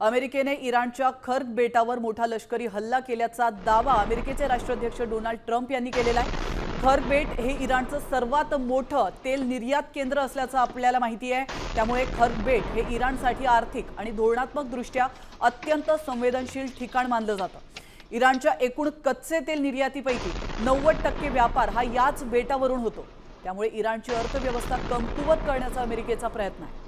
अमेरिकेने इराणच्या खर्ग बेटावर मोठा लष्करी हल्ला केल्याचा दावा अमेरिकेचे राष्ट्राध्यक्ष डोनाल्ड ट्रम्प यांनी केलेला आहे। खर्ग बेट हे इराणचं सर्वात मोठं तेल निर्यात केंद्र असल्याचं आपल्याला माहिती आहे। त्यामुळे खर्ग बेट हे इराणसाठी आर्थिक आणि धोरणात्मकदृष्ट्या अत्यंत संवेदनशील ठिकाण मानलं जातं। इराणच्या एकूण कच्चे तेल निर्यातीपैकी 90% व्यापार हा याच बेटावरून होतो। त्यामुळे इराणची अर्थव्यवस्था कमकुवत करण्याचा अमेरिकेचा प्रयत्न आहे।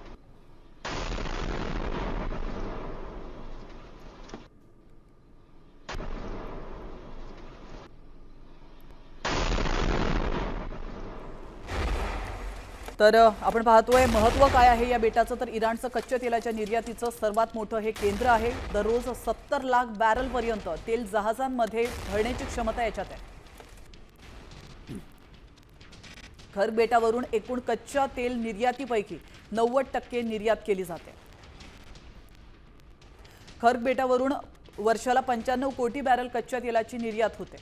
तर आपण पाहतोय महत्त्व काय आहे या बेटाचं। तर इराणचं कच्च्या तेलाच्या निर्यातीचं सर्वात मोठं हे केंद्र आहे। दररोज 70 लाख बॅरल पर्यंत तेल जहाजांमध्ये भरण्याची क्षमता याच्यात आहे। खर्ग बेटावरून एकूण कच्च्या तेल निर्यातीपैकी 90% निर्यात केली जाते। खर्ग बेटावरून वर्षाला 95 कोटी बॅरल कच्च्या तेलाची निर्यात होते।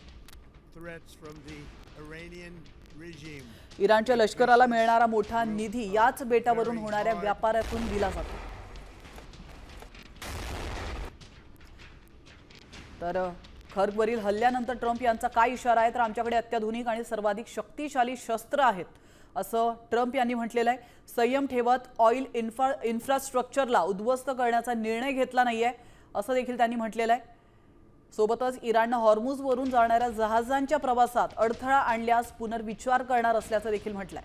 इराणच्या लष्कराला मिळणारा मोठा निधी याच बेटावरून होणाऱ्या व्यापारातून दिला जातो। तर खर्गवरील हल्ल्यानंतर ट्रम्प यांचा काय इशारा आहे? तर आमच्याकडे अत्याधुनिक आणि सर्वाधिक शक्तिशाली शस्त्र आहेत असं ट्रम्प यांनी म्हटलेलं आहे। संयम ठेवत ऑइल इन्फ्रास्ट्रक्चरला उद्ध्वस्त करण्याचा निर्णय घेतला नाहीये असं देखील त्यांनी म्हटलेलं आहे। सोबतच इराणने हॉर्मुझवरून जाणाऱ्या जहाजांच्या प्रवासात अडथळा आणल्यास पुनर्विचार करणार असल्याचं देखील म्हटलंय।